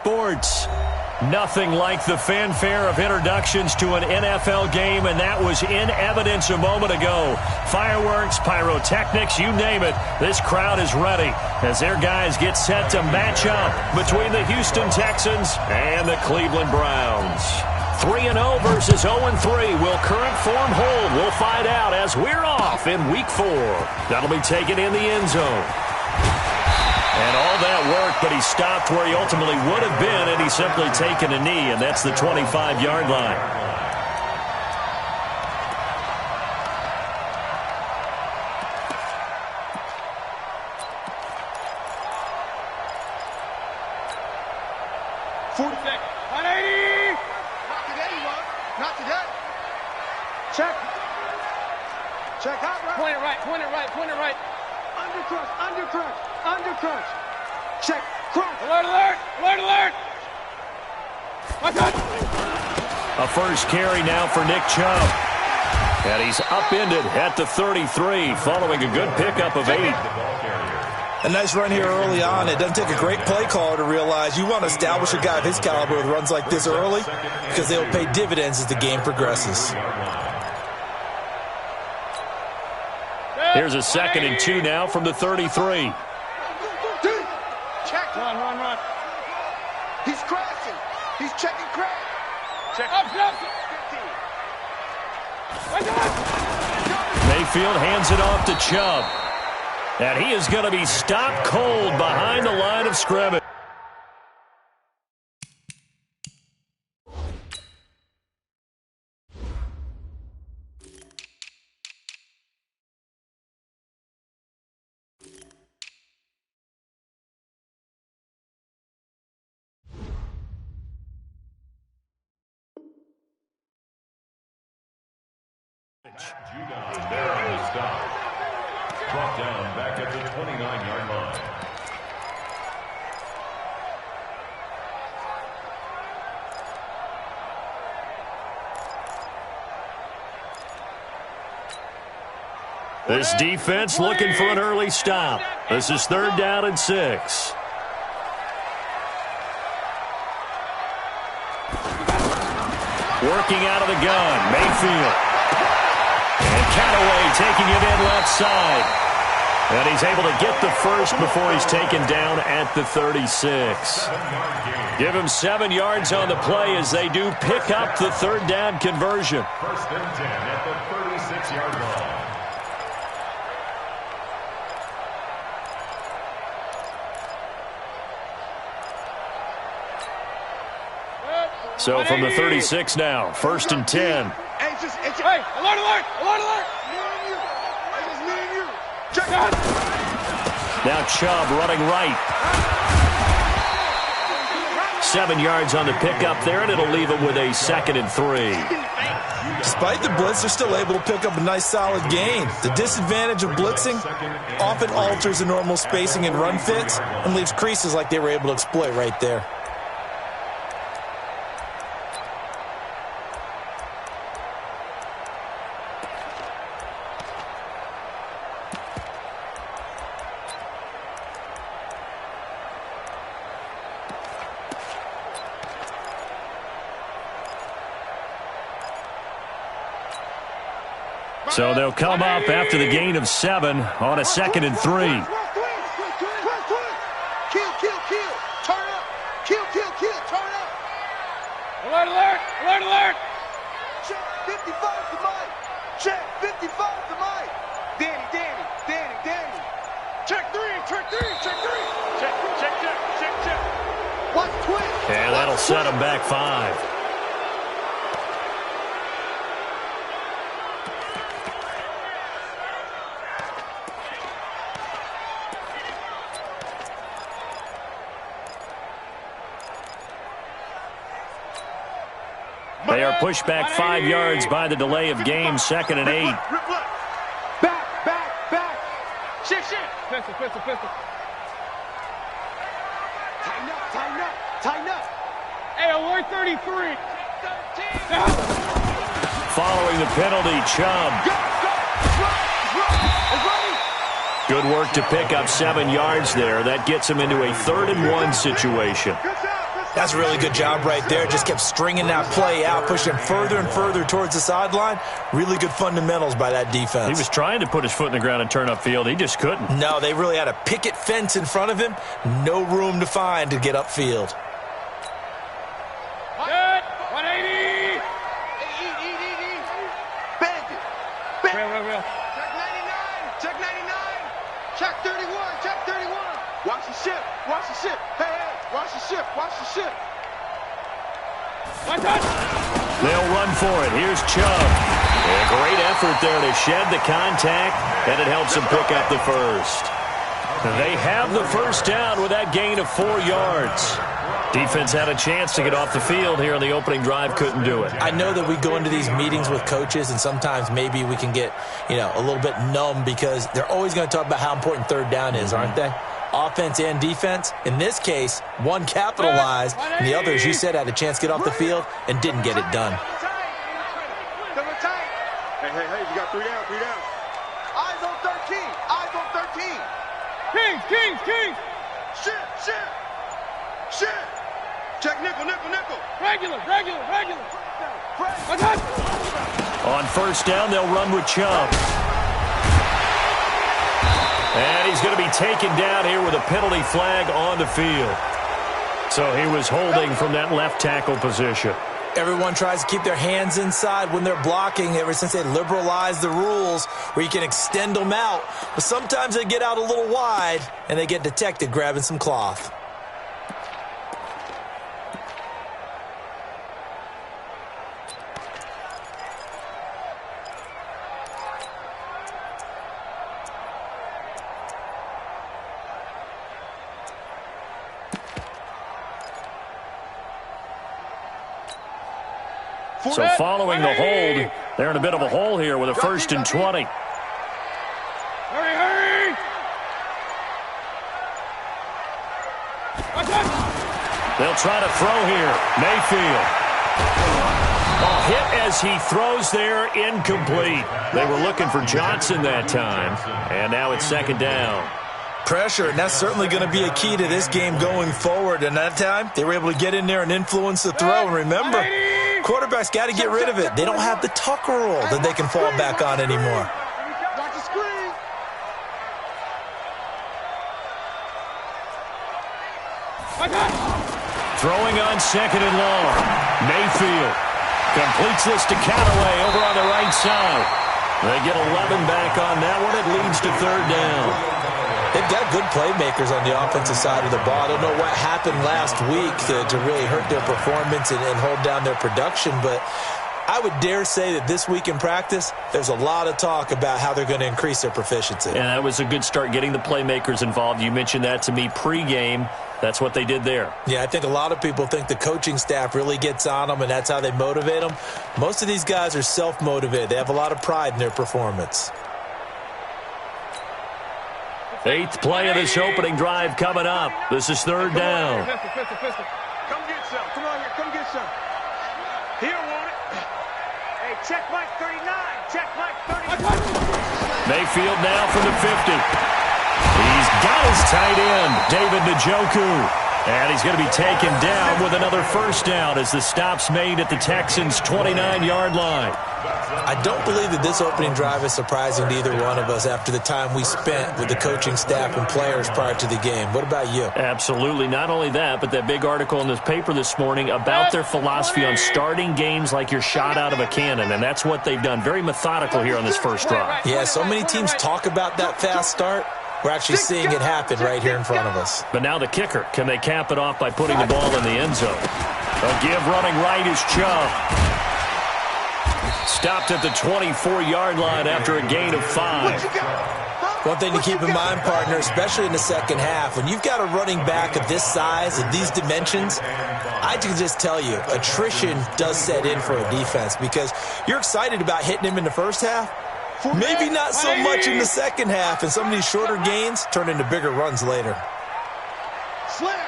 Sports. Nothing like the fanfare of introductions to an NFL game, and that was in evidence a moment ago. Fireworks, pyrotechnics, you name it. This crowd is ready as their guys get set to match up between the Houston Texans and the Cleveland Browns. 3-0 versus 0-3. Will current form hold? We'll find out as we're off in Week 4. That'll be taken in the end zone. And all that work, but he stopped where he ultimately would have been, and he's simply taken a knee, and that's the 25-yard line. Not today. Check. Check out right. Point it right, point it right, point it right. Undercrunch, undercrunch, undercrunch. Check, crunch. Alert, alert, alert, alert. My God. A first carry now for Nick Chubb. And he's upended at the 33 following a good pickup of 8. A nice run here early on. It doesn't take a great play caller to realize you want to establish a guy of his caliber with runs like this early because they will pay dividends as the game progresses. Here's a 2nd and 2 now from the 33. Check. Run, run, run. He's crashing. He's checking crash. Check. Up, up. 15. Mayfield hands it off to Chubb. And he is going to be stopped cold behind the line of scrimmage. There on the stop. Brought down back at the 29-yard line. This defense looking for an early stop. This is 3rd down and 6. Working out of the gun, Mayfield. And Callaway taking it in left side. And he's able to get the first before he's taken down at the 36. Give him 7 yards on the play as they do pick up the 3rd down conversion. 1st and 10 at the 36-yard line. So from the 36 now, 1st and 10. Hey, alert, alert, alert, alert. Me and you. Check out. Now Chubb running right. 7 yards on the pickup there, and it'll leave him with a 2nd and 3. Despite the blitz, they're still able to pick up a nice solid gain. The disadvantage of blitzing often alters the normal spacing and run fits and leaves creases like they were able to exploit right there. So they'll come up after the gain of 7 on a 2nd and 3. Kill, kill, kill. Turn up. Kill, kill, kill. Turn up. Alert, alert, alert, alert. Check 55 to Mike. Check 55 to Mike. Danny. Check 3, check 3, check 3. Check. Watch twin. And that'll set them back 5. They are pushed back 5 yards by the delay of game, 2nd and 8. Back. Shift. Pistol. Tighten up. Hey, alert 33. Following the penalty, Chubb. Good work to pick up 7 yards there. That gets him into a 3rd and 1 situation. Good job. That's a really good job right there. Just kept stringing that play out, pushing further and further towards the sideline. Really good fundamentals by that defense. He was trying to put his foot in the ground and turn upfield. He just couldn't. No, they really had a picket fence in front of him. No room to find to get upfield. Good. 180. Bandit. Real. Check 99. Check 99. Check 31. Check 31. Watch the ship. Watch the ship. Hey. Watch the ship. Watch the ship. They'll run for it. Here's Chubb. A great effort there to shed the contact, and it helps them pick up the first. They have the first down with that gain of 4 yards. Defense had a chance to get off the field here on the opening drive, couldn't do it. I know that we go into these meetings with coaches, and sometimes maybe we can get, a little bit numb because they're always going to talk about how important third down is, aren't they? Offense and defense. In this case, one capitalized, and the other, as you said, had a chance to get off the field and didn't get it done. Hey, you got 3 down. Eyes on 13. Eyes on 13. King. Shit. Check nickel. Regular. On first down, they'll run with Chubb. And he's going to be taken down here with a penalty flag on the field. So he was holding from that left tackle position. Everyone tries to keep their hands inside when they're blocking ever since they liberalized the rules where you can extend them out. But sometimes they get out a little wide and they get detected grabbing some cloth. So following the hold, they're in a bit of a hole here with a 1st and 20. Hurry! They'll try to throw here. Mayfield. A hit as he throws there, incomplete. They were looking for Johnson that time, and now it's 2nd down. Pressure, and that's certainly going to be a key to this game going forward. And that time, they were able to get in there and influence the throw. And remember, quarterbacks got to get rid of it. They don't have the Tucker rule that they can fall back on anymore. Watch the screen. Throwing on 2nd and long. Mayfield completes this to Callaway over on the right side. They get 11 back on that one. It leads to 3rd down. They've got good playmakers on the offensive side of the ball. I don't know what happened last week to really hurt their performance and hold down their production, but I would dare say that this week in practice, there's a lot of talk about how they're going to increase their proficiency. And that was a good start, getting the playmakers involved. You mentioned that to me pregame. That's what they did there. Yeah, I think a lot of people think the coaching staff really gets on them, and that's how they motivate them. Most of these guys are self-motivated. They have a lot of pride in their performance. 8th play of this opening drive coming up. This is 3rd down. Come get some. Come on here. Come get some. He don't want it. Hey, check Mike 39. Check Mike 39. Mayfield now from the 50. He's got his tight end, David Njoku. And he's going to be taken down with another 1st down as the stop's made at the Texans' 29-yard line. I don't believe that this opening drive is surprising to either one of us after the time we spent with the coaching staff and players prior to the game. What about you? Absolutely. Not only that, but that big article in this paper this morning about their philosophy on starting games like you're shot out of a cannon, and that's what they've done. Very methodical here on this first drive. Yeah, so many teams talk about that fast start. We're actually seeing it happen right here in front of us. But now the kicker. Can they cap it off by putting the ball in the end zone? A give running right is Chubb. Stopped at the 24-yard line after a gain of 5. One thing to keep in mind, partner, especially in the second half, when you've got a running back of this size and these dimensions, I can just tell you, attrition does set in for a defense because you're excited about hitting him in the first half. Maybe not so much in the second half, and some of these shorter gains turn into bigger runs later. Slam!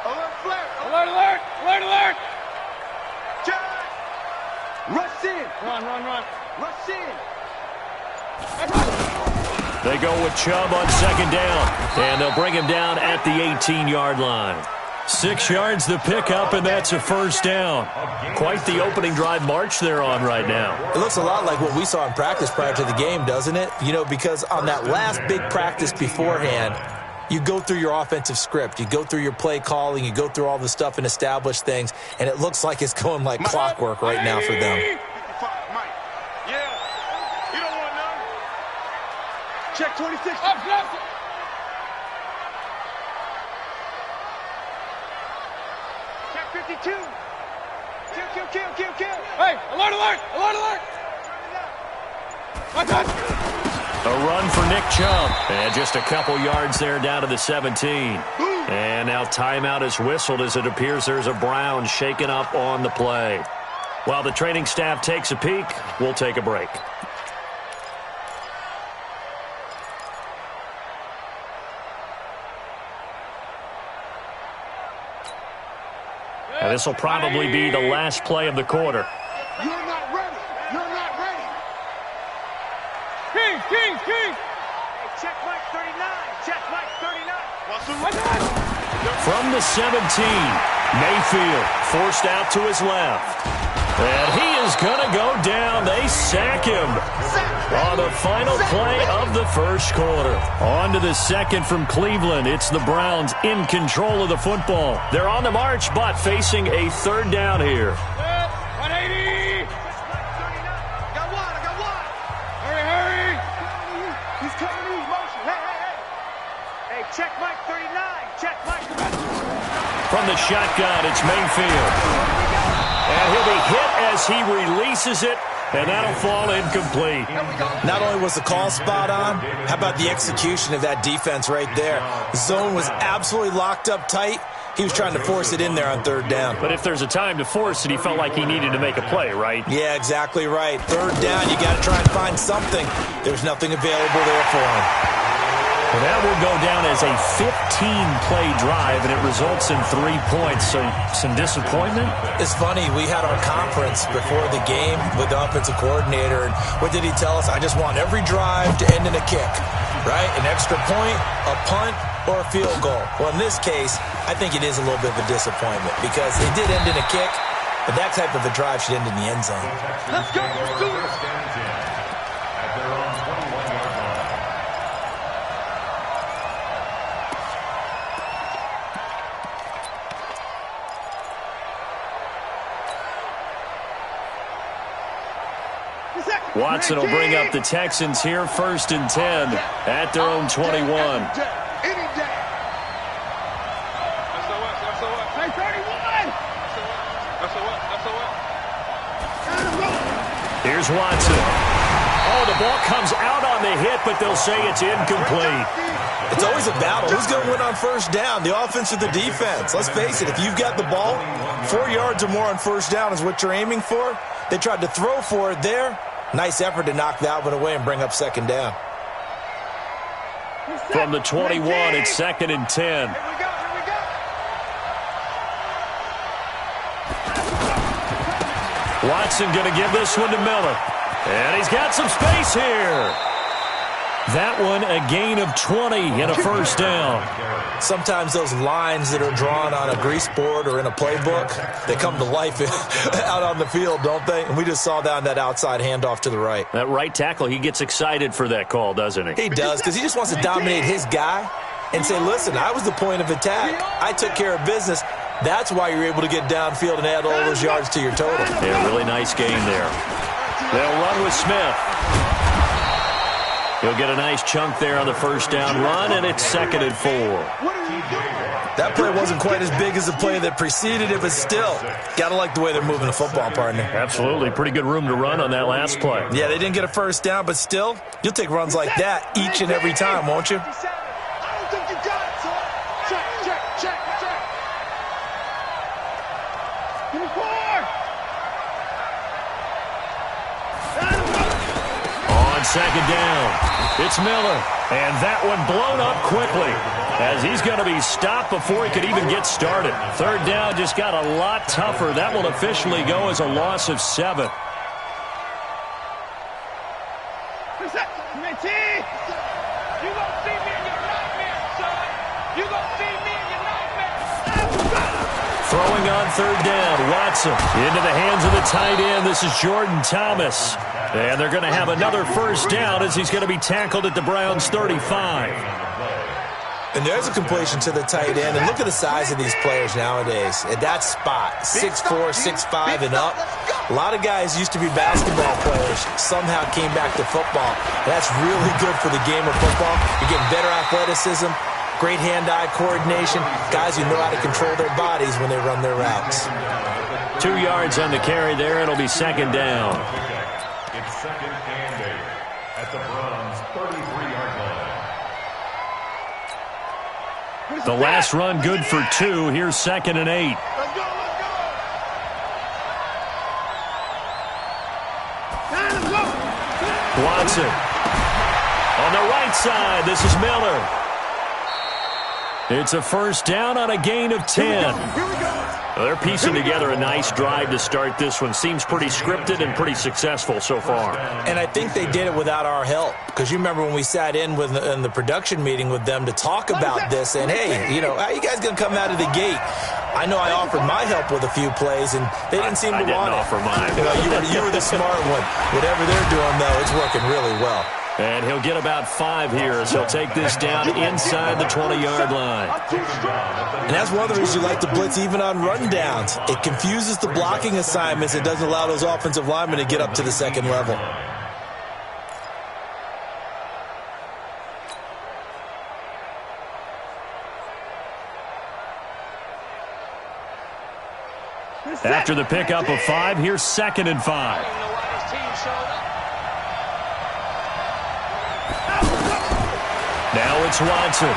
Alert, flare! Alert! Charge! Rush in! Run! Rush in! They go with Chubb on second down, and they'll bring him down at the 18-yard line. 6 yards the pickup, and that's a first down. Quite the opening drive march they're on right now. It looks a lot like what we saw in practice prior to the game, doesn't it? You know, because on that last big practice beforehand, you go through your offensive script. You go through your play calling. You go through all the stuff and establish things, and it looks like it's going like clockwork right now for them. Check 26. Check 52. Kill. Hey, alert. A run for Nick Chubb. And just a couple yards there down to the 17. And now timeout is whistled as it appears there's a Brown shaken up on the play. While the training staff takes a peek, we'll take a break. And this will probably be the last play of the quarter. You're not ready. King. Hey, check Mike 39. From the 17, Mayfield forced out to his left. And he is going to go down. They sack him on the final play of the first quarter. On to the second from Cleveland. It's the Browns in control of the football. They're on the march, but facing a third down here. 180. Got one. Hurry. He's coming in motion. Hey, check Mike 39. Check Mike. From the shotgun, it's Mayfield. And he'll be hit as he releases it, and that'll fall incomplete. Not only was the call spot on, how about the execution of that defense right there? The zone was absolutely locked up tight. He was trying to force it in there on third down. But if there's a time to force it, he felt like he needed to make a play, right? Yeah, exactly right. Third down, you got to try and find something. There's nothing available there for him. Well, that will go down as a 15-play drive, and it results in 3 points. So some disappointment? It's funny. We had our conference before the game with the offensive coordinator, and what did he tell us? I just want every drive to end in a kick, right? An extra point, a punt, or a field goal. Well, in this case, I think it is a little bit of a disappointment because it did end in a kick, but that type of a drive should end in the end zone. Let's go. Let's do it. Watson will bring up the Texans here, 1st and 10 at their own 21. Here's Watson. Oh, the ball comes out on the hit, but they'll say it's incomplete. It's always a battle. Who's going to win on first down, the offense or the defense? Let's face it, if you've got the ball, 4 yards or more on first down is what you're aiming for. They tried to throw for it there. Nice effort to knock that one away and bring up second down. From the 21, it's 2nd and 10. Here we go. Watson going to give this one to Miller. And he's got some space here. That one, a gain of 20 and a first down. Sometimes those lines that are drawn on a grease board or in a playbook, they come to life out on the field, don't they? And we just saw that on that outside handoff to the right. That right tackle, he gets excited for that call, doesn't he? He does, because he just wants to dominate his guy and say, listen, I was the point of attack. I took care of business. That's why you're able to get downfield and add all those yards to your total. Yeah, really nice game there. They'll run with Smith. He'll get a nice chunk there on the first down run, and it's 2nd and 4. That play wasn't quite as big as the play that preceded it, but still, got to like the way they're moving the football, partner. Absolutely. Pretty good room to run on that last play. Yeah, they didn't get a first down, but still, you'll take runs like that each and every time, won't you? I don't think you got it, son. Check. Give me 4. On second down, it's Miller. And that one blown up quickly as he's going to be stopped before he could even get started. Third down just got a lot tougher. That will officially go as a loss of 7. Throwing on third down, Watson into the hands of the tight end. This is Jordan Thomas. And they're going to have another first down as he's going to be tackled at the Browns' 35. And there's a completion to the tight end. And look at the size of these players nowadays. At that spot, 6'4", 6'5", and up. A lot of guys used to be basketball players, somehow came back to football. That's really good for the game of football. You're getting better athleticism, great hand-eye coordination, guys who know how to control their bodies when they run their routes. 2 yards on the carry there. It'll be second down. It's second and 8 at the Browns' 33-yard line. The last run good for 2. Here's second and 8. Let's go, let's go. Watson on the right side. This is Miller. It's a first down on a gain of 10. Here we go. Well, they're piecing together a nice drive to start this one. Seems pretty scripted and pretty successful so far. And I think they did it without our help. Because you remember when we sat in the production meeting with them to talk about this. And, hey, you know, how you guys going to come out of the gate? I know I offered my help with a few plays, and they didn't seem to want it. I didn't offer mine. You were the smart one. Whatever they're doing, though, it's working really well. And he'll get about 5 here as he'll take this down inside the 20-yard line. And that's one of the reasons you like to blitz even on rundowns. It confuses the blocking assignments. It doesn't allow those offensive linemen to get up to the second level. After the pickup of 5, here's second and 5. Now it's Watson.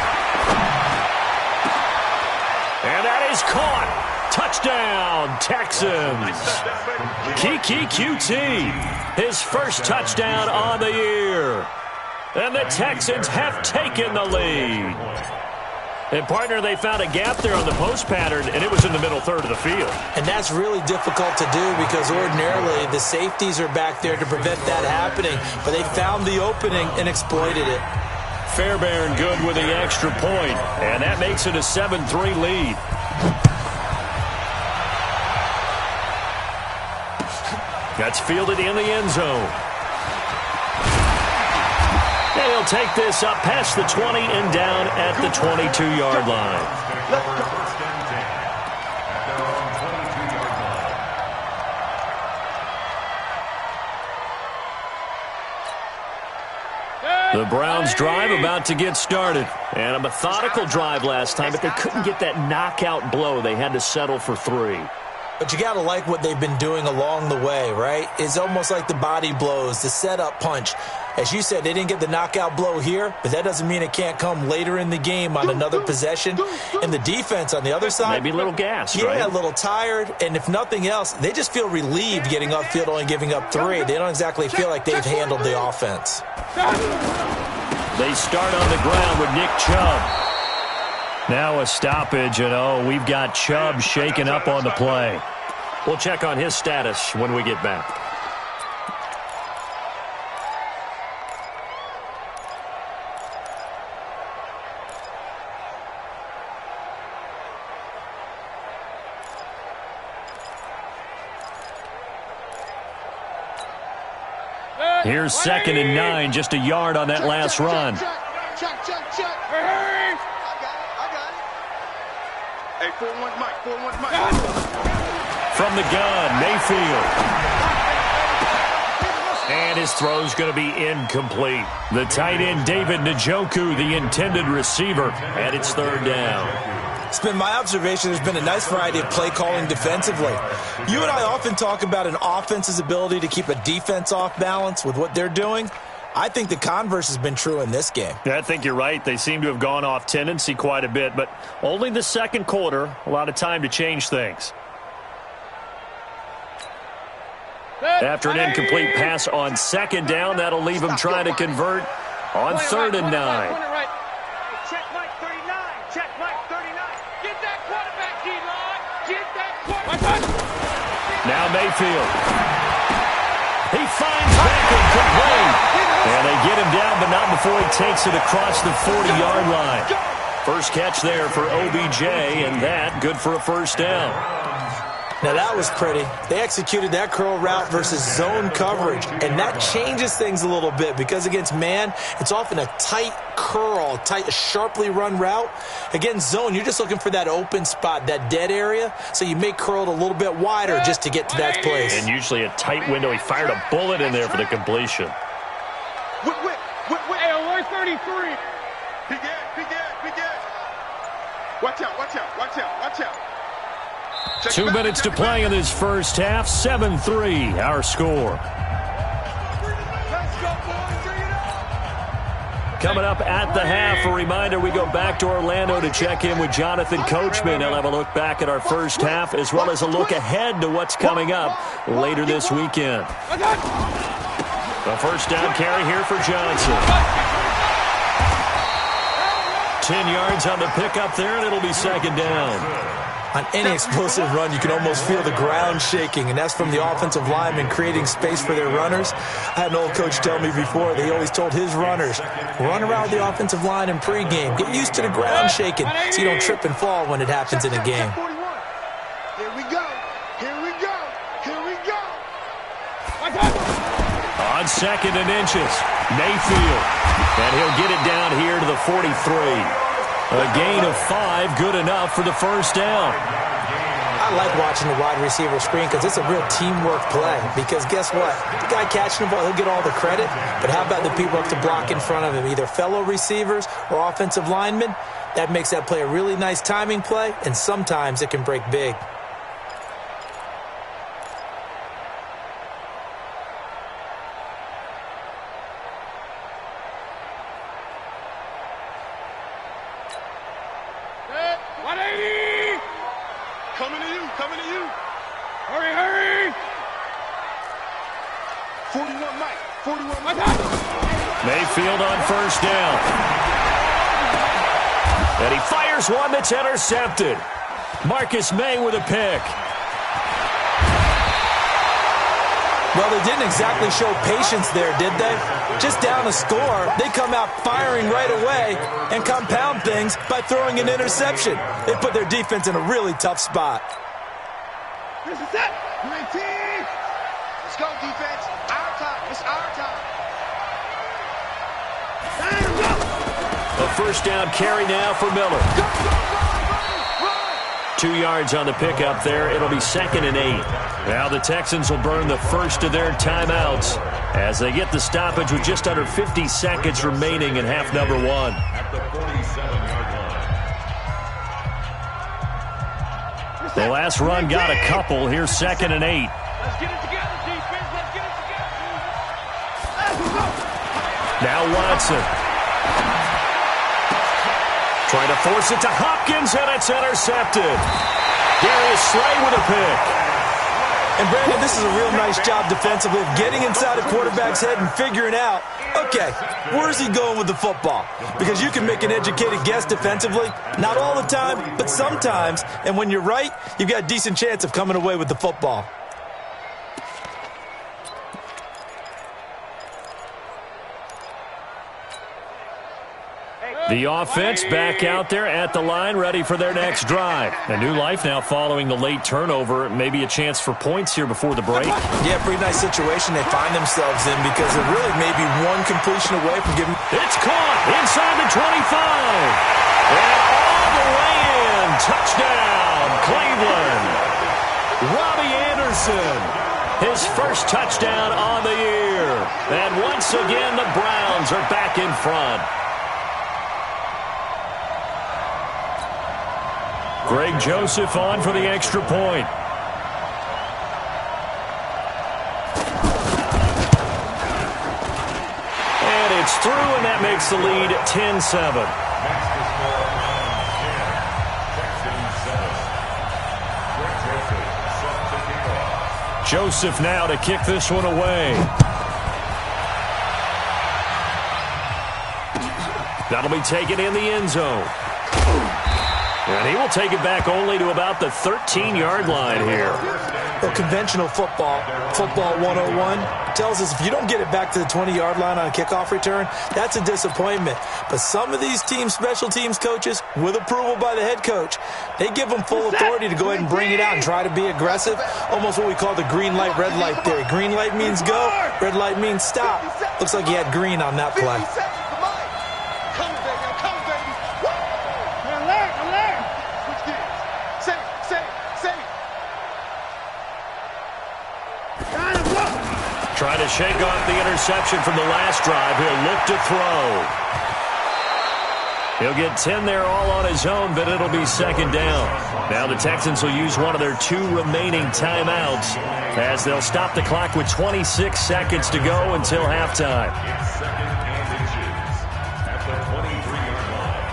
And that is caught. Touchdown, Texans. Kiki QT, his first touchdown on the year. And the Texans have taken the lead. And, partner, they found a gap there on the post pattern, and it was in the middle third of the field. And that's really difficult to do because ordinarily the safeties are back there to prevent that happening. But they found the opening and exploited it. Fairbairn good with the extra point, and that makes it a 7-3 lead. That's fielded in the end zone. And he'll take this up past the 20 and down at the 22-yard line. The Browns drive about to get started. And a methodical drive last time, but they couldn't get that knockout blow. They had to settle for 3. But you got to like what they've been doing along the way, right? It's almost like the body blows, the setup punch. As you said, they didn't get the knockout blow here, but that doesn't mean it can't come later in the game on another possession. And the defense on the other side, maybe a little gas, right? Yeah, a little tired. And if nothing else, they just feel relieved getting upfield, only giving up 3. They don't exactly feel like they've handled the offense. They start on the ground with Nick Chubb. Now a stoppage, and we've got Chubb shaken up on the play. We'll check on his status when we get back. Here's second and 9, just a yard on that last run. Check. I got it. Hey, 4-1 Mike. From the gun, Mayfield. And his throw's going to be incomplete. The tight end, David Njoku, the intended receiver, and it's third down. It's been my observation there's been a nice variety of play calling defensively. You and I often talk about an offense's ability to keep a defense off balance with what they're doing. I think the converse has been true in this game. I think you're right. They seem to have gone off tendency quite a bit, but only the second quarter, a lot of time to change things. After an incomplete pass on second down, that'll leave him trying to convert on third and 9. Check Mike 39. Check Mike 39. Get that quarterback, D-line. Get that quarterback. Now Mayfield. He finds Beckham complete. And they get him down, but not before he takes it across the 40-yard line. First catch there for OBJ, and that good for a first down. Now that was pretty. They executed that curl route versus zone coverage, and that changes things a little bit because against man, it's often a tight curl, tight, sharply run route. Against zone, you're just looking for that open spot, that dead area, so you may curl it a little bit wider just to get to that place. And usually a tight window. He fired a bullet in there for the completion. Hey, alert 33. Big Ed. Watch out. 2 minutes to play in this first half. 7-3, our score. Coming up at the half, a reminder, we go back to Orlando to check in with Jonathan Coachman. He'll have a look back at our first half as well as a look ahead to what's coming up later this weekend. The first down carry here for Johnson. 10 yards on the pickup there, and it'll be second down. On any explosive run, you can almost feel the ground shaking, and that's from the offensive linemen creating space for their runners. I had an old coach tell me before, they always told his runners, run around the offensive line in pregame. Get used to the ground shaking so you don't trip and fall when it happens in a game. Here we go. On second and inches, Mayfield. And he'll get it down here to the 43. A gain of 5, good enough for the first down. I like watching the wide receiver screen because it's a real teamwork play. Because guess what? The guy catching the ball, he'll get all the credit. But how about the people up to block in front of him, either fellow receivers or offensive linemen? That makes that play a really nice timing play, and sometimes it can break big. Coming to you. Hurry. 41 Mike. 41 Mike. Mayfield on first down. And he fires one that's intercepted. Marcus May with a pick. Well, they didn't exactly show patience there, did they? Just down a score, they come out firing right away and compound things by throwing an interception. They put their defense in a really tough spot. This is it. Great team. Let's go, defense. Our time. It's our time. A first down carry now for Miller. 2 yards on the pickup there. It'll be second and 8. Now the Texans will burn the first of their timeouts as they get the stoppage with just under 50 seconds remaining in half number 1. At the 47-yard line. The last run got a couple. Here's second and 8. Let's get it together, defense. Let's get it together. Now Watson. Trying to force it to Hopkins, and it's intercepted. Darius Slay with a pick. And, Brandon, this is a real nice job defensively of getting inside a quarterback's head and figuring out, okay, where's he going with the football? Because you can make an educated guess defensively, not all the time, but sometimes. And when you're right, you've got a decent chance of coming away with the football. The offense back out there at the line, ready for their next drive. A new life now following the late turnover. Maybe a chance for points here before the break. Yeah, pretty nice situation they find themselves in because they're really maybe one completion away from giving. It's caught inside the 25. And all the way in. Touchdown, Cleveland. Robbie Anderson. His first touchdown on the year. And once again, the Browns are back in front. Greg Joseph on for the extra point. And it's through, and that makes the lead 10-7. Joseph now to kick this one away. That'll be taken in the end zone. And he will take it back only to about the 13-yard line here. Well, conventional football 101, tells us if you don't get it back to the 20-yard line on a kickoff return, that's a disappointment. But some of these special teams coaches, with approval by the head coach, they give them full authority to go ahead and bring it out and try to be aggressive. Almost what we call the green light, red light theory. Green light means go, red light means stop. Looks like he had green on that play. Trying to shake off the interception from the last drive. He'll look to throw. He'll get 10 there all on his own, but it'll be second down. Now the Texans will use one of their 2 remaining timeouts as they'll stop the clock with 26 seconds to go until halftime. Second and inches at the 23-yard line.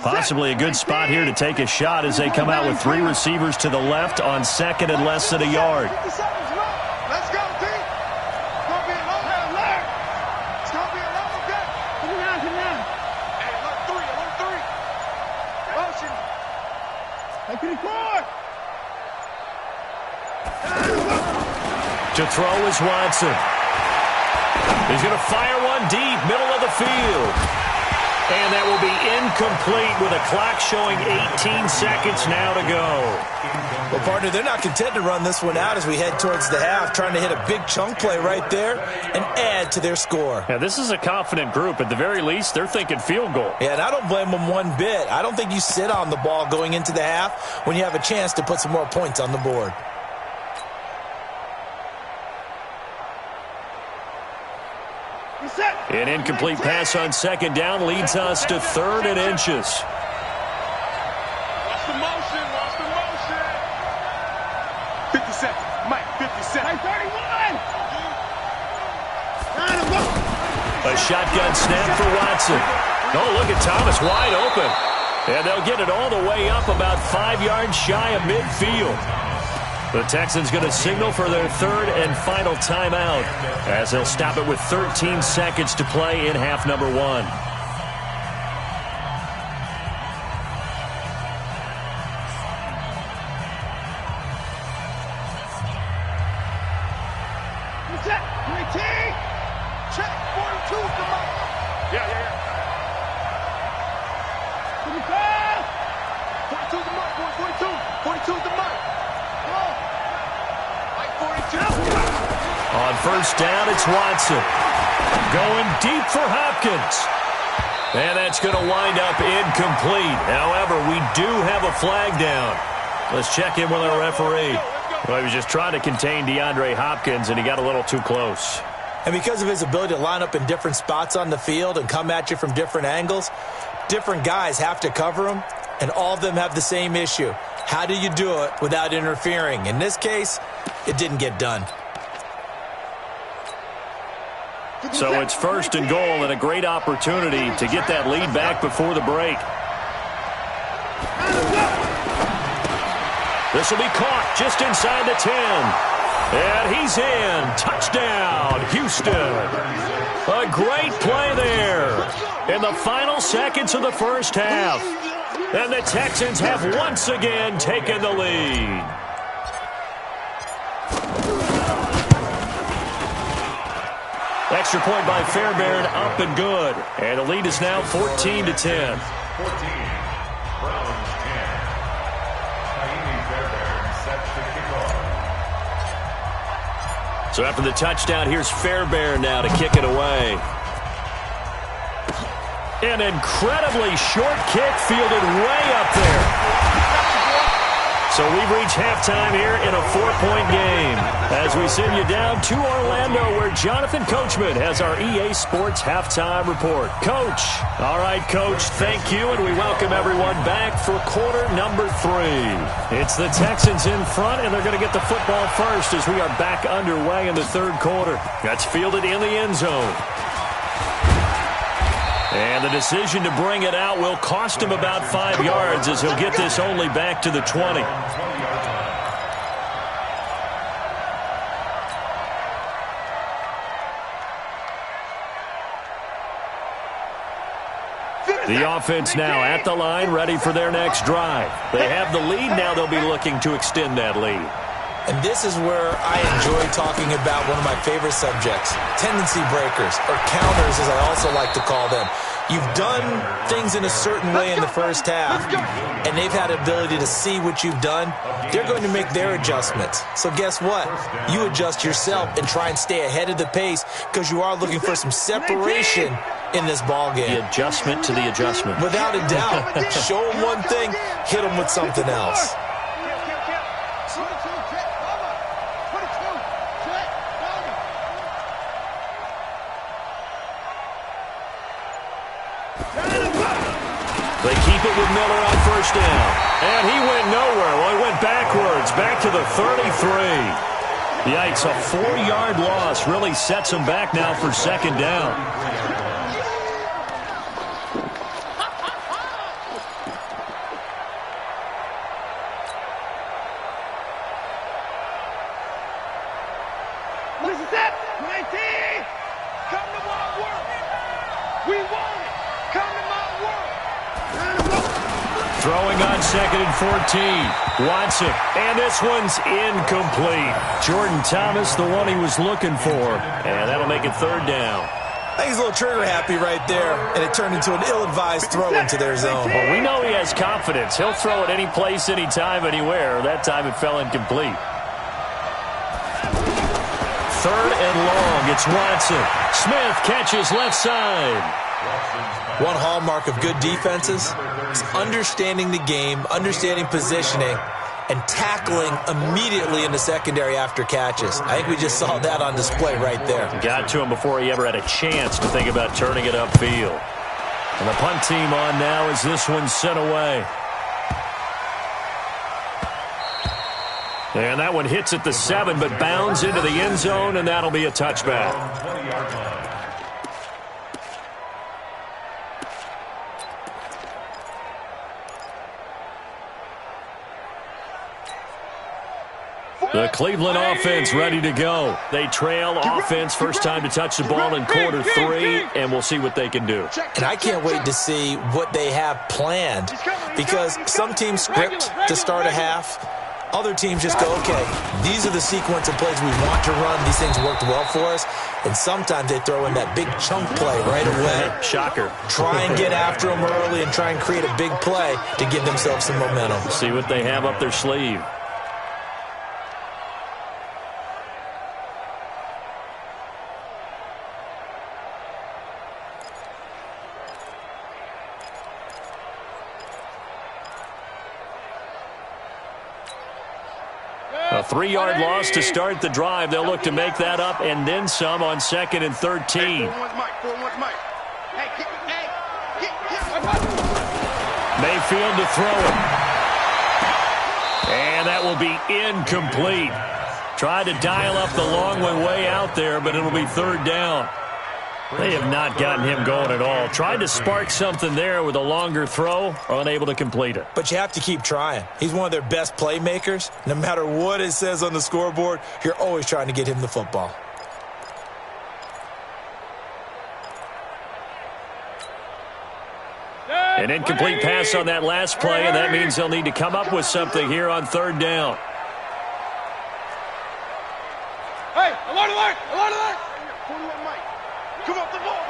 Possibly a good spot here to take a shot as they come out with 3 receivers to the left on second and less than a yard. Let's go, T. It's going to be a long day. It's going to be a long day. Come on. Hey, alert 3. Motion. Hey, to the court. To throw is Watson. He's going to fire one deep, middle of the field. And that will be incomplete with a clock showing 18 seconds now to go. Well, partner, they're not content to run this one out as we head towards the half, trying to hit a big chunk play right there and add to their score. Yeah, this is a confident group. At the very least, they're thinking field goal. Yeah, and I don't blame them one bit. I don't think you sit on the ball going into the half when you have a chance to put some more points on the board. An incomplete pass on second down leads us to 3rd and inches. Watch the motion. 50 seconds. Mike, 50 seconds. 31. A shotgun snap for Watson. Oh, look at Thomas wide open. And they'll get it all the way up about 5 yards shy of midfield. The Texans going to signal for their 3rd and final timeout as they'll stop it with 13 seconds to play in half number 1. Check 42 to Mike. Yeah. 42 to Mike, 42 to Mike. On first down, it's Watson. Going deep for Hopkins. And that's going to wind up incomplete. However, we do have a flag down. Let's check in with our referee. Well, he was just trying to contain DeAndre Hopkins, and he got a little too close. And because of his ability to line up in different spots on the field and come at you from different angles, different guys have to cover him, and all of them have the same issue. How do you do it without interfering? In this case, it didn't get done. So it's 1st and goal and a great opportunity to get that lead back before the break. This will be caught just inside the 10. And he's in. Touchdown, Houston. A great play there in the final seconds of the first half. And the Texans have once again taken the lead. Extra point by Fairbairn, up and good. And the lead is now 14-10. 14. Browns 10. Fairbairn sets the kickoff. So after the touchdown, here's Fairbairn now to kick it away. An incredibly short kick fielded way up there. So we've reached halftime here in a 4-point game as we send you down to Orlando where Jonathan Coachman has our EA Sports Halftime Report. Coach. All right, Coach, thank you, and we welcome everyone back for quarter number 3. It's the Texans in front, and they're going to get the football first as we are back underway in the 3rd quarter. That's fielded in the end zone. And the decision to bring it out will cost him about 5 yards as he'll get this only back to the 20. The offense now at the line, ready for their next drive. They have the lead. Now they'll be looking to extend that lead. And this is where I enjoy talking about one of my favorite subjects, tendency breakers, or counters as I also like to call them. You've done things in a certain way in the first half, and they've had the ability to see what you've done. They're going to make their adjustments. So guess what? You adjust yourself and try and stay ahead of the pace because you are looking for some separation in this ball game. The adjustment to the adjustment. Without a doubt. Show them one thing, hit them with something else. They keep it with Miller on first down. And he went nowhere. Well, he went backwards, back to the 33. Yikes, a 4-yard loss really sets him back now for second down. This is it. 19. Come to my work. We want it. Come to my work. Throwing on second and 14. Watson. And this one's incomplete. Jordan Thomas, the one he was looking for. And that'll make it third down. I think he's a little trigger happy right there, and it turned into an ill-advised throw into their zone. Well, we know he has confidence. He'll throw it any place, anytime, anywhere. That time it fell incomplete. Third and long. It's Watson. Smith catches left side. One hallmark of good defenses is understanding the game, understanding positioning, and tackling immediately in the secondary after catches. I think we just saw that on display right there. Got to him before he ever had a chance to think about turning it upfield. And the punt team on now as this one's sent away. And that one hits at the 7, but bounds into the end zone, and that'll be a touchback. The Cleveland offense ready to go. They trail offense first time to touch the ball in quarter 3, and we'll see what they can do. And I can't wait to see what they have planned, because some teams script to start a half. Other teams just go, okay, these are the sequence of plays we want to run. These things worked well for us. And sometimes they throw in that big chunk play right away. Shocker. Try and get after them early and try and create a big play to give themselves some momentum. See what they have up their sleeve. A 3-yard loss to start the drive. They'll look to make that up and then some on second and 13. Mayfield to throw it. And that will be incomplete. Tried to dial up the long one way out there, but it'll be third down. They have not gotten him going at all. Tried to spark something there with a longer throw, unable to complete it. But you have to keep trying. He's one of their best playmakers. No matter what it says on the scoreboard, you're always trying to get him the football. An incomplete pass on that last play, and that means they'll need to come up with something here on third down. Hey, alert, alert, alert, alert. 41 Mike. Come up the ball.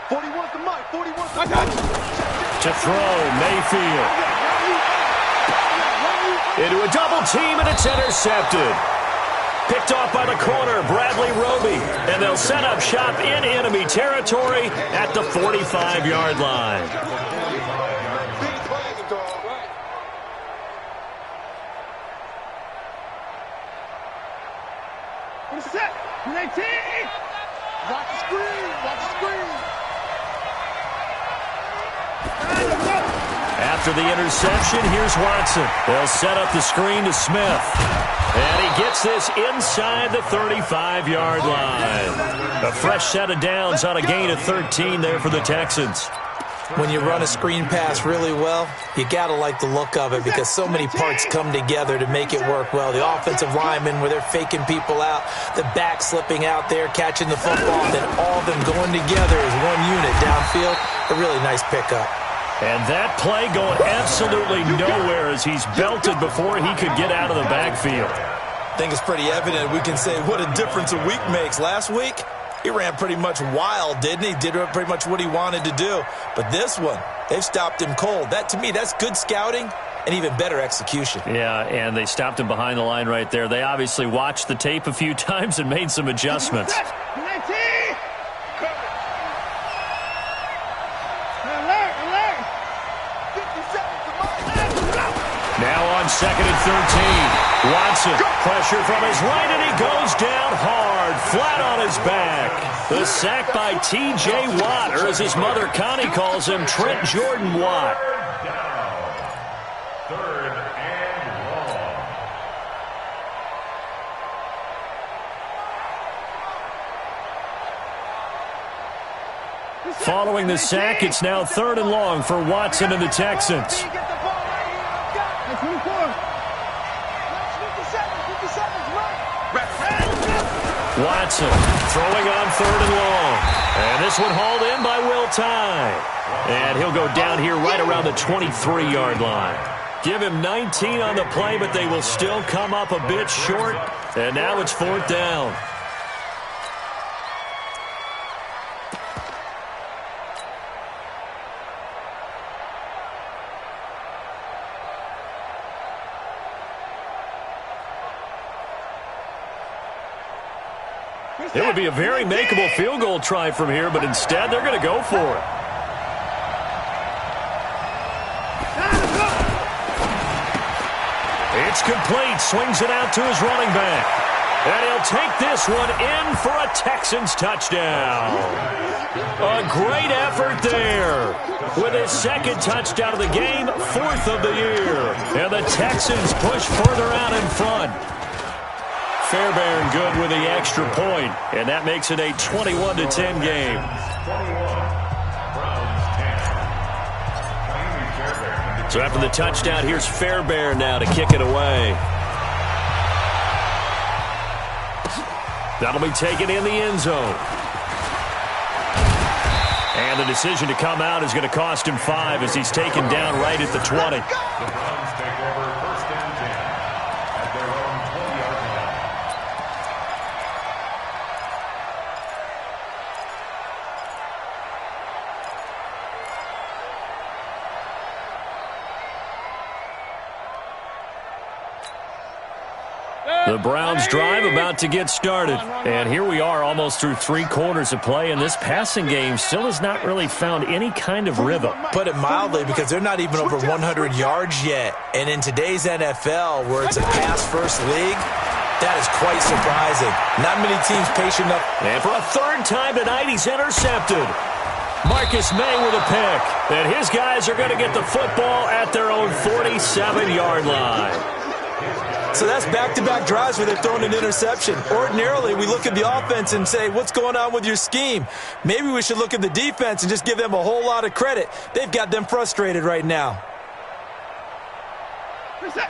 41 to Mike. 41 to Mike. To throw, Mayfield. Into a double team, and it's intercepted. Picked off by the corner, Bradley Roby. And they'll set up shop in enemy territory at the 45-yard line. Set. 19. Watch the screen. Watch the screen. After the interception, here's Watson. They'll set up the screen to Smith. And he gets this inside the 35-yard line. A fresh set of downs on a gain of 13 there for the Texans. When you run a screen pass really well, you got to like the look of it because so many parts come together to make it work well. The offensive linemen, where they're faking people out, the back slipping out there, catching the football, then all of them going together as one unit downfield. A really nice pickup. And that play going absolutely nowhere as he's belted before he could get out of the backfield. I think it's pretty evident. We can say what a difference a week makes. Last week, he ran pretty much wild, didn't he? Did pretty much what he wanted to do. But this one, they've stopped him cold. That, to me, that's good scouting and even better execution. Yeah, and they stopped him behind the line right there. They obviously watched the tape a few times and made some adjustments. Now on 2nd and 13. Watson, pressure from his right, and he goes down hard, flat on his back. The sack by T.J. Watt, or as his mother Connie calls him, Trent Jordan Watt. Third and long. Following the sack, it's now 3rd and long for Watson and the Texans. Watson throwing on 3rd and long. And this one hauled in by Will Tye. And he'll go down here right around the 23-yard line. Give him 19 on the play, but they will still come up a bit short. And now it's 4th down. It would be a very makeable field goal try from here, but instead they're going to go for it. It's complete. Swings it out to his running back. And he'll take this one in for a Texans touchdown. A great effort there. With his 2nd touchdown of the game, 4th of the year. And the Texans push further out in front. Fairbairn good with the extra point, and that makes it a 21-10 game. So after the touchdown, here's Fairbairn now to kick it away. That'll be taken in the end zone. And the decision to come out is going to cost him 5 as he's taken down right at the 20. The Browns take over 1st and 10 at their own 20-yard line. The Browns drive about to get started. And here we are almost through 3 quarters of play, and this passing game still has not really found any kind of rhythm. Put it mildly, because they're not even over 100 yards yet. And in today's NFL, where it's a pass-first league, that is quite surprising. Not many teams patient enough. And for a 3rd time tonight, he's intercepted. Marcus May with a pick. And his guys are going to get the football at their own 47-yard line. So that's back-to-back drives where they've thrown an interception. Ordinarily, we look at the offense and say, what's going on with your scheme? Maybe we should look at the defense and just give them a whole lot of credit. They've got them frustrated right now.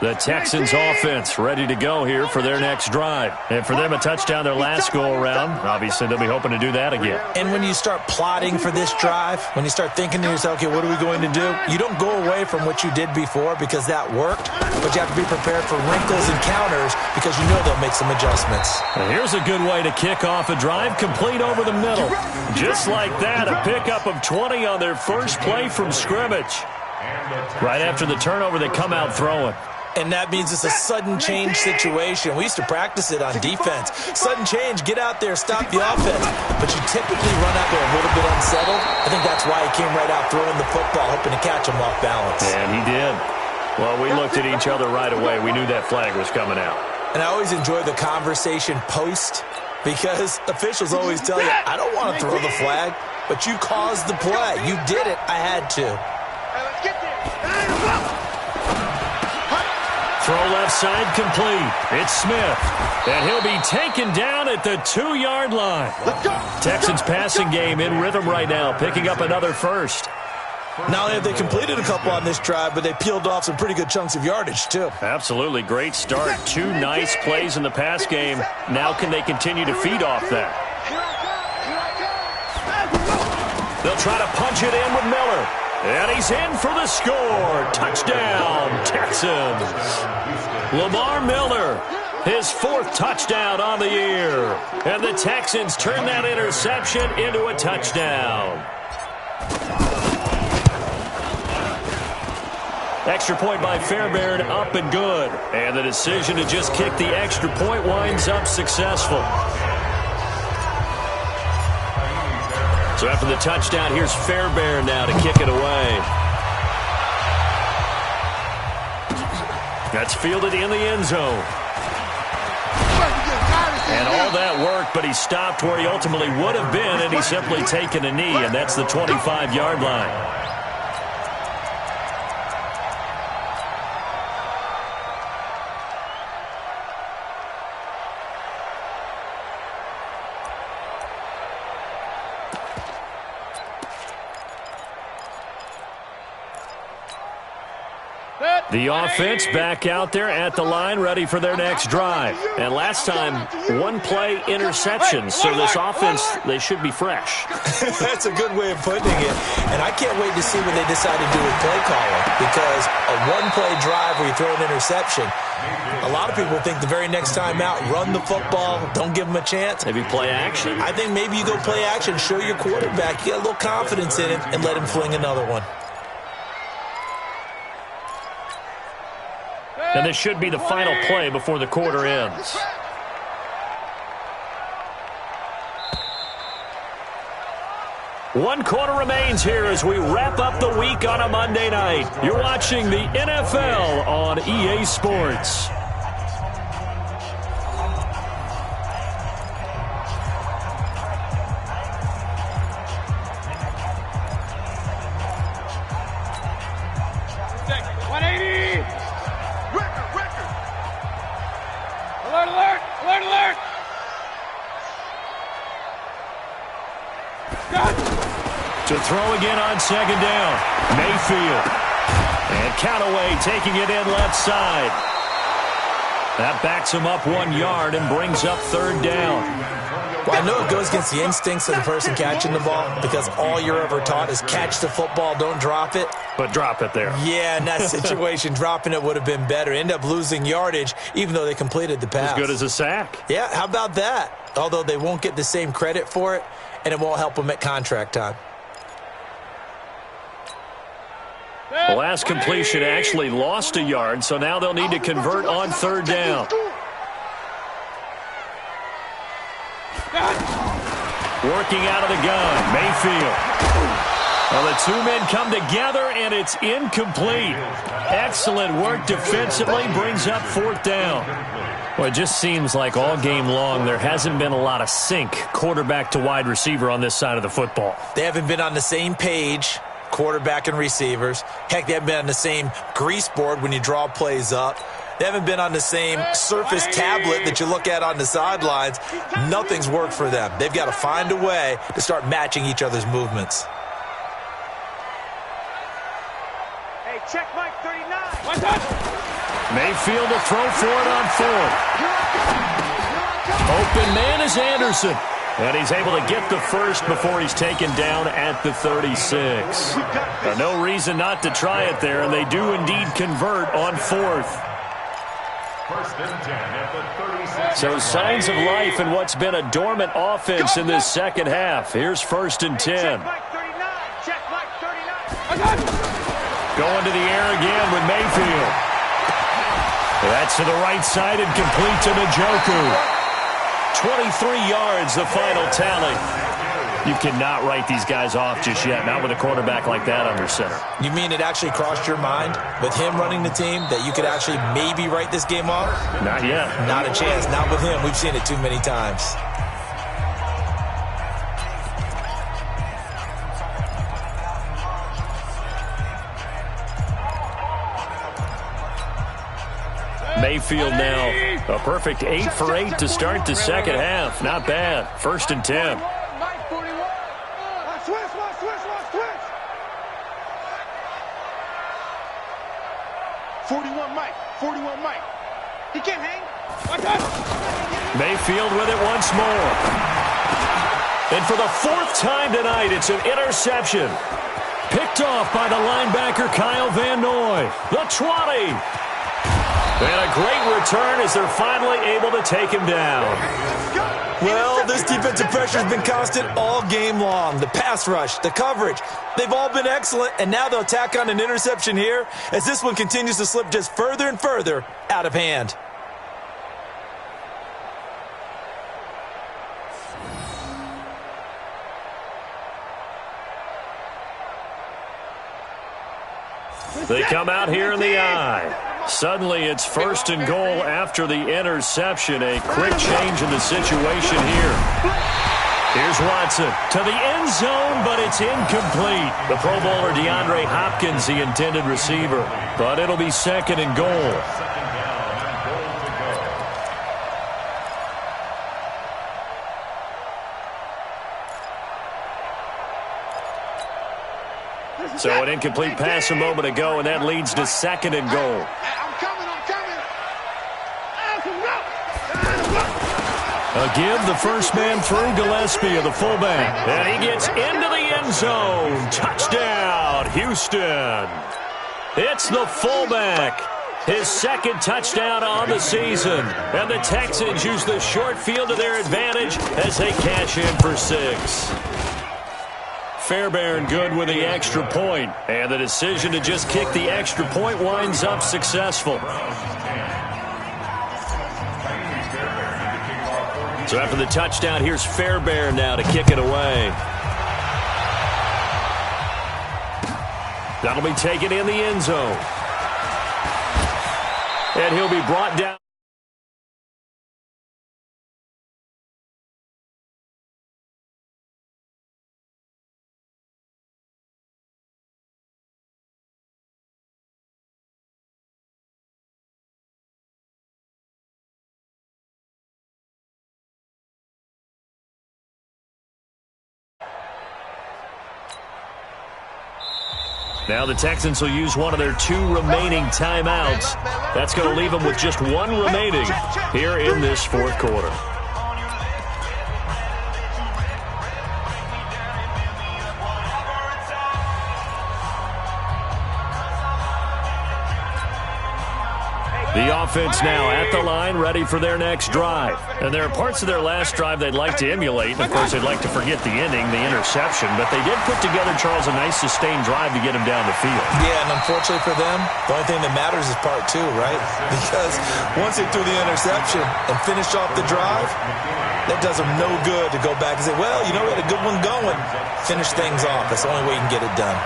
The Texans offense ready to go here for their next drive. And for them, a touchdown their last go-around. Obviously, they'll be hoping to do that again. And when you start plotting for this drive, when you start thinking to yourself, okay, what are we going to do? You don't go away from what you did before because that worked, but you have to be prepared for wrinkles and counters because you know they'll make some adjustments. And here's a good way to kick off a drive, complete over the middle. Just like that, a pickup of 20 on their first play from scrimmage. Right after the turnover, they come out throwing. And that means it's a sudden change situation. We used to practice it on defense. Sudden change, get out there, stop the offense. But you typically run out there a little bit unsettled. I think that's why he came right out throwing the football, hoping to catch him off balance. And he did. Well, we looked at each other right away. We knew that flag was coming out. And I always enjoy the conversation post because officials always tell you, I don't want to throw the flag, but you caused the play. You did it. I had to. Let's get there. Throw left side complete. It's Smith. And he'll be taken down at the 2-yard line. Texans passing game in rhythm right now, picking up another first. Not only have they completed a couple on this drive, but they peeled off some pretty good chunks of yardage, too. Absolutely. Great start. 2 nice plays in the pass game. Now can they continue to feed off that? They'll try to punch it in with Miller. And he's in for the score. Touchdown, Texans. Lamar Miller, his 4th touchdown on the year. And the Texans turn that interception into a touchdown. Extra point by Fairbairn, up and good. And the decision to just kick the extra point winds up successful. So after the touchdown, here's Fairbairn now to kick it away. That's fielded in the end zone. And all that work, but he stopped where he ultimately would have been, and he's simply taken a knee, and that's the 25-yard line. The offense back out there at the line, ready for their next drive. And last time, 1-play interception. So this offense, they should be fresh. That's a good way of putting it. And I can't wait to see what they decide to do with play calling. Because a 1-play drive where you throw an interception, a lot of people think the very next time out, run the football, don't give them a chance. Maybe play action? I think maybe you go play action, show your quarterback, get a little confidence in him, and let him fling another one. And this should be the final play before the quarter ends. One quarter remains here as we wrap up the week on a Monday night. You're watching the NFL on EA Sports. To throw again on second down. Mayfield. And Callaway taking it in left side. That backs him up 1 yard and brings up third down. Well, I know it goes against the instincts of the person catching the ball because all you're ever taught is catch the football, don't drop it. But drop it there. Yeah, in that situation, dropping it would have been better. End up losing yardage, even though they completed the pass. As good as a sack. Yeah, how about that? Although they won't get the same credit for it, and it won't help them at contract time. The last completion actually lost a yard, so now they'll need to convert on third down. Working out of the gun, Mayfield. Well, the two men come together, and it's incomplete. Excellent work defensively, brings up fourth down. Well, it just seems like all game long there hasn't been a lot of sync quarterback to wide receiver on this side of the football. They haven't been on the same page, quarterback and receivers. Heck, they haven't been on the same grease board when you draw plays up. They haven't been on the same Surface tablet that you look at on the sidelines. Nothing's worked for them. They've got to find a way to start matching each other's movements. Hey, check Mike 39. What's up? Mayfield to throw for it on fourth. Open man is Anderson. And he's able to get the first before he's taken down at the 36. No reason not to try it there, and they do indeed convert on fourth. First and 10 at the 36. So signs of life in what's been a dormant offense in this second half. Here's first and 10. Check Mike 39. Check Mike 39. Going to the air again with Mayfield. That's to the right side and complete to Njoku. 23 yards, the final tally. You cannot write these guys off just yet, not with a quarterback like that under center. You mean it actually crossed your mind with him running the team that you could actually maybe write this game off? Not yet. Not a chance. Not with him. We've seen it too many times. Mayfield now a perfect 8 for 8 to start the second half. Not bad. First and 10. Mike 41. Switch. 41 Mike. 41 Mike. He can't hang. Mayfield with it once more. And for the fourth time tonight, it's an interception. Picked off by the linebacker Kyle Van Noy. The 20. And a great return as they're finally able to take him down. Well, this defensive pressure has been constant all game long. The pass rush, the coverage, they've all been excellent, and now they'll tack on an interception here as this one continues to slip just further and further out of hand. They come out here in the eye. Suddenly it's first and goal after the interception. A quick change in the situation here. Here's Watson to the end zone, but it's incomplete. The Pro Bowler DeAndre Hopkins, the intended receiver. But it'll be second and goal. So an incomplete pass a moment ago, and that leads to second and goal. I'm coming. A give, the first man through, Gillespie of the fullback. And he gets into the end zone. Touchdown, Houston. It's the fullback. His second touchdown on the season. And the Texans use the short field to their advantage as they cash in for 6. Fairbairn good with the extra point, and the decision to just kick the extra point winds up successful. So after the touchdown, here's Fairbairn now to kick it away. That'll be taken in the end zone. And he'll be brought down. Now the Texans will use one of their 2 remaining timeouts. That's going to leave them with just 1 remaining here in this fourth quarter. The offense now at the line, ready for their next drive. And there are parts of their last drive they'd like to emulate. And, of course, they'd like to forget the ending, the interception. But they did put together, Charles, a nice sustained drive to get him down the field. Yeah, and unfortunately for them, the only thing that matters is part 2, right? Because once they threw the interception and finished off the drive, that does them no good to go back and say, well, you know, we had a good one going. Finish things off. That's the only way you can get it done.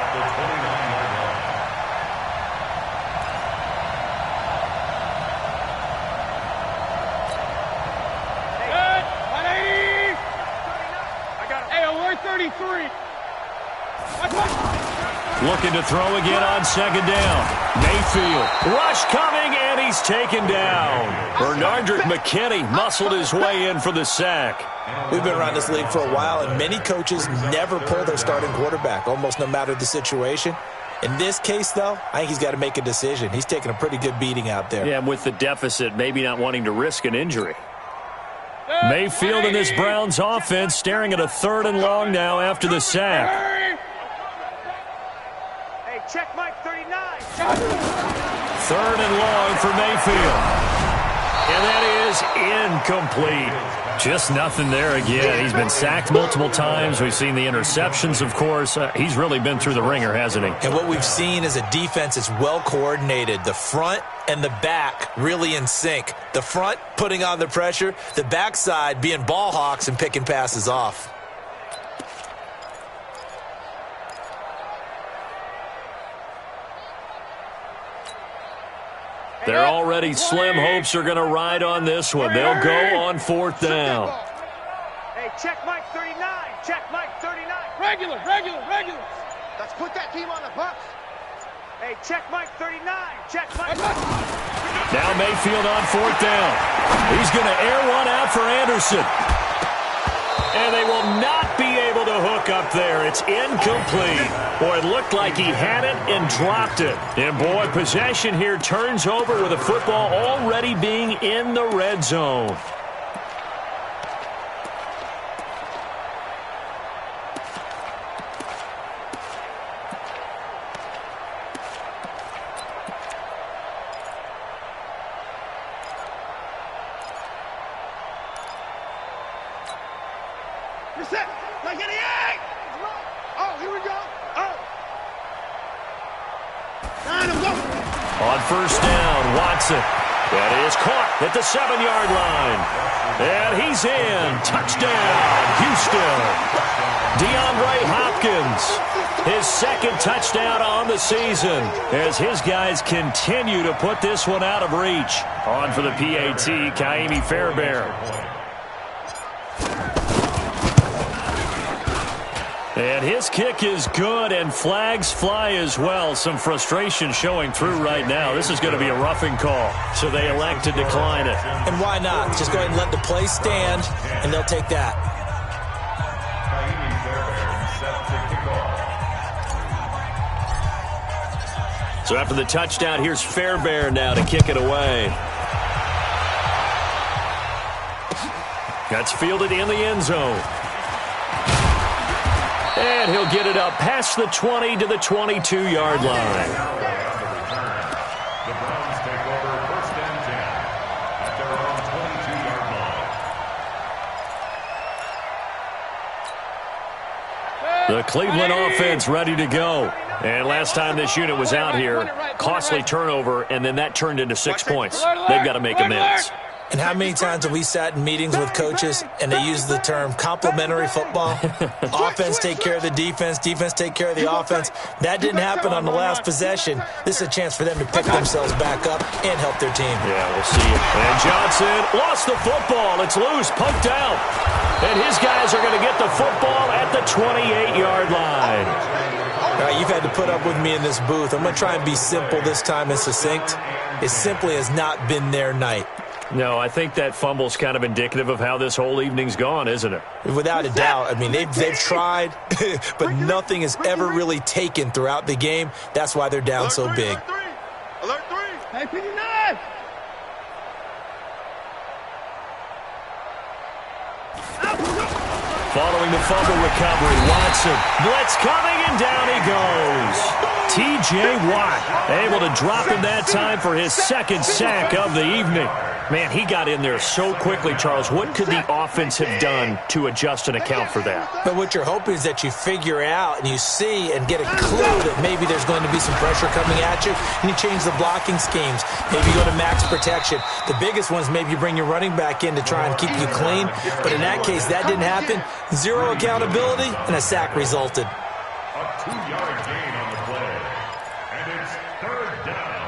Looking to throw again on second down. Mayfield. Rush coming, and he's taken down. Bernardrick McKinney muscled his way in for the sack. We've been around this league for a while, and many coaches never pull their starting quarterback, almost no matter the situation. In this case, though, I think he's got to make a decision. He's taking a pretty good beating out there. Yeah, with the deficit, maybe not wanting to risk an injury. Mayfield in this Browns offense staring at a 3rd and long now after the sack. Check Mike 39. 3rd and long for Mayfield. And that is incomplete. Just nothing there again. He's been sacked multiple times. We've seen the interceptions, of course. He's really been through the ringer, hasn't he? And what we've seen is a defense that's well coordinated. The front and the back really in sync. The front putting on the pressure. The backside being ball hawks and picking passes off. They're already slim hopes are going to ride on this one. They'll go on 4th down. Hey, check Mike 39. Check Mike 39. Regular. Let's put that team on the bus. Hey, check Mike 39. Check Mike. Now Mayfield on 4th down. He's going to air one out for Anderson. And they will not be able to hook up there. It's incomplete. Boy, it looked like he had it and dropped it. And, boy, possession here turns over with the football already being in the red zone. On first down, Watson. That is caught at the 7-yard line. And he's in. Touchdown, Houston. DeAndre Hopkins, his second touchdown on the season as his guys continue to put this one out of reach. On for the PAT, Kaimi Fairbairn. And his kick is good, and flags fly as well. Some frustration showing through right now. This is going to be a roughing call, so they elect to decline it. And why not? Just go ahead and let the play stand, and they'll take that. So after the touchdown, here's Fairbairn now to kick it away. That's fielded in the end zone. And he'll get it up past the 20 to the 22-yard line. The Browns take over 1st and 10 at their own 22-yard line. The Cleveland offense ready to go. And last time this unit was out here, costly turnover, and then that turned into 6 points. They've got to make amends. And how many times have we sat in meetings with coaches and they use the term complementary football? Offense take care of the defense, defense take care of the offense. That didn't happen on the last possession. This is a chance for them to pick themselves back up and help their team. Yeah, we'll see it. And Johnson lost the football. It's loose, poked out. And his guys are going to get the football at the 28-yard line. All right, you've had to put up with me in this booth. I'm going to try and be simple this time and succinct. It simply has not been their night. No, I think that fumble's kind of indicative of how this whole evening's gone, isn't it? Without a doubt. I mean, they've tried, but nothing has ever really taken throughout the game. That's why they're down so big. Alert 3. Hey, 59. Following the fumble recovery, Watson. Blitz coming, and down he goes. T.J. Watt able to drop him that time for his second sack of the evening. Man, he got in there so quickly, Charles. What could the offense have done to adjust and account for that? But what you're hoping is that you figure out and you see and get a clue that maybe there's going to be some pressure coming at you, and you change the blocking schemes. Maybe you go to max protection. The biggest one is maybe you bring your running back in to try and keep you clean. But in that case, that didn't happen. Zero accountability, and a sack resulted. A 2-yard gain on the play. And it's 3rd down.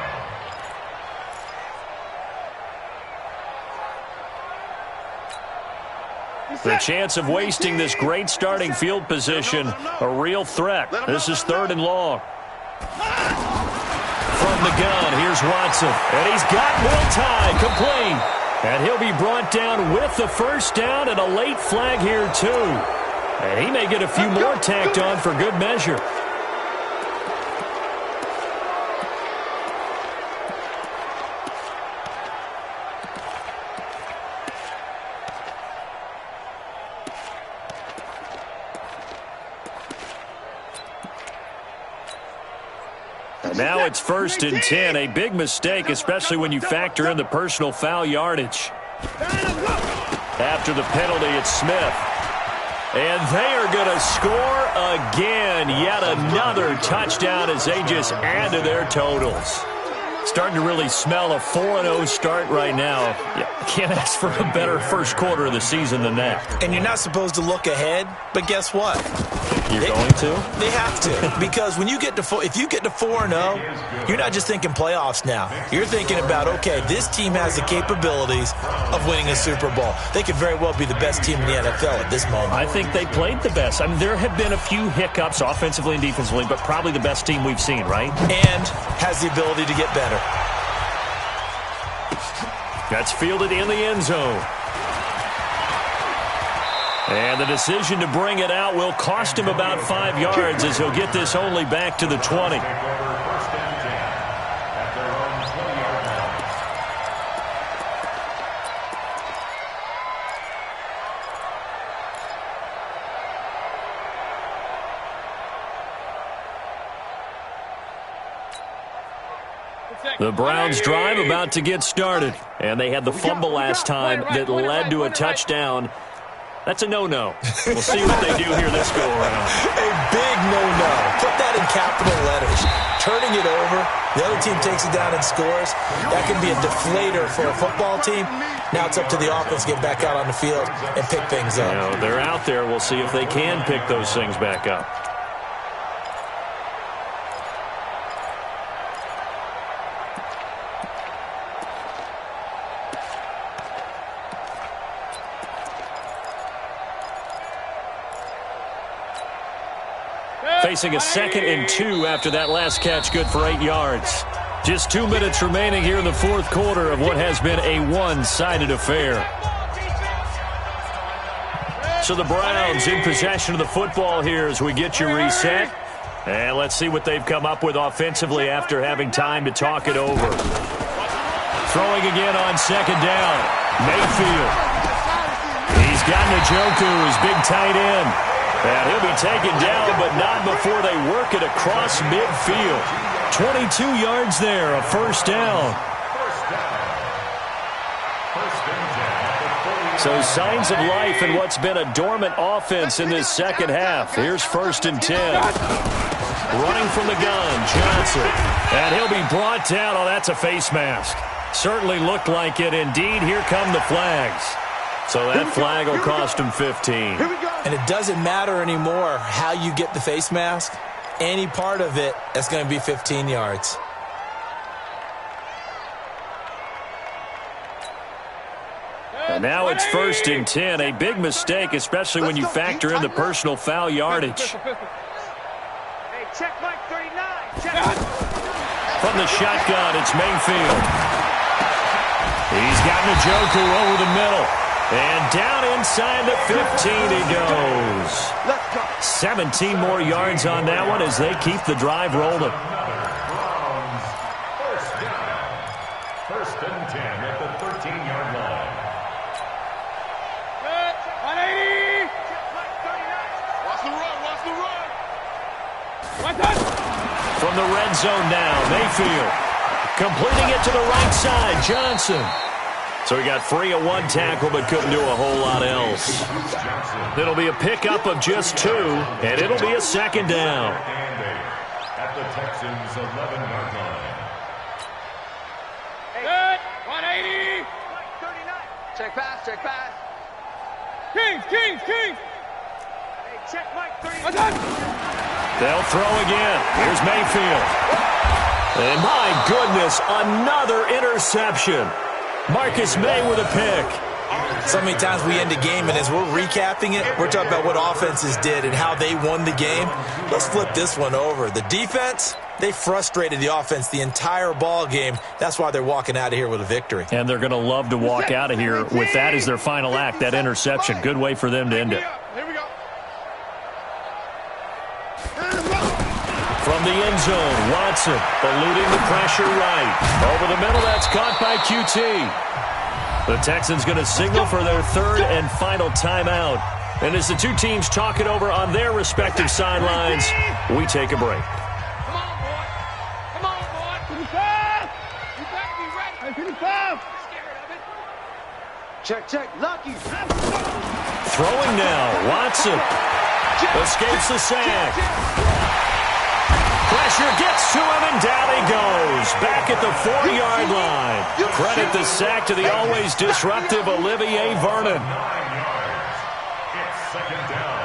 The chance of wasting this great starting field position, a real threat. This is 3rd and long. From the gun, here's Watson. And he's got Will Tye complete. And he'll be brought down with the first down and a late flag here, too. And he may get a few more tacked on for good measure. Now it's 1st and 10, a big mistake, especially when you factor in the personal foul yardage. After the penalty, it's Smith. And they are going to score again. Yet another touchdown as they just add to their totals. Starting to really smell a 4-0 start right now. You can't ask for a better first quarter of the season than that. And you're not supposed to look ahead, but guess what? You're going to? They have to, because when you get to if you get to 4-0, you're not just thinking playoffs now. You're thinking about, okay, this team has the capabilities of winning a Super Bowl. They could very well be the best team in the NFL at this moment. I think they played the best. I mean, there have been a few hiccups offensively and defensively, but probably the best team we've seen, right? And has the ability to get better. That's fielded in the end zone. And the decision to bring it out will cost him about 5 yards as he'll get this only back to the 20. The Browns drive about to get started. And they had the fumble last time that led to a touchdown. That's a no-no. We'll see what they do here this go-around. A big no-no. capital letters. Turning it over, the other team takes it down and scores. That can be a deflator for a football team. Now it's up to the offense to get back out on the field and pick things up. You know, they're out there. We'll see if they can pick those things back up. Facing a 2nd and 2 after that last catch, good for 8 yards. Just 2 minutes remaining here in the fourth quarter of what has been a one-sided affair. So the Browns in possession of the football here as we get you reset. And let's see what they've come up with offensively after having time to talk it over. Throwing again on 2nd down. Mayfield. He's got Njoku, his big tight end. And he'll be taken down, but not before they work it across midfield. 22 yards there, a first down. So signs of life in what's been a dormant offense in this second half. Here's 1st and 10. Running from the gun, Johnson. And he'll be brought down. Oh, that's a face mask. Certainly looked like it. Indeed, here come the flags. So that flag will cost him 15. And it doesn't matter anymore how you get the face mask. Any part of it, that's going to be 15 yards. And now it's 1st and 10. A big mistake, especially when you factor in the personal foul yardage. Hey, check Mike 39. Check. From the shotgun, it's Mayfield. He's got Njoku over the middle. And down inside the 15 he goes. 17 more yards on that one as they keep the drive rolling. First and 10 at the 13-yard line. 180. Watch the run. Watch the run. From the red zone now, Mayfield. Completing it to the right side, Johnson. So he got free of one tackle but couldn't do a whole lot else. It'll be a pickup of just 2, and it'll be a 2nd down. At the Texans' 11-yard line. Good. 180. 39. Check pass. Check pass. Kings. Hey, check Mike 39. They'll throw again. Here's Mayfield. And my goodness, another interception. Marcus May with a pick. So many times we end a game, and as we're recapping it, we're talking about what offenses did and how they won the game. Let's flip this one over. The defense, they frustrated the offense the entire ball game. That's why they're walking out of here with a victory. And they're going to love to walk out of here with that as their final act, that interception. Good way for them to end it. Here we go. From the end zone, Watson eluding the pressure right. Over the middle, that's caught by QT. The Texans going to signal for their 3rd and final timeout. And as the two teams talk it over on their respective sidelines, we take a break. Come on, boy. Come on, boy. 55. You better be ready. 55. Scared of it. Check. Lucky. Throwing now, Watson escapes the sack. Pressure gets to him, and down he goes. Back at the 4-yard line. Credit the sack to the always disruptive Olivier Vernon. 9 yards. It's 2nd down.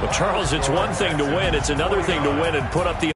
Well, Charles, it's one thing to win. It's another thing to win and put up the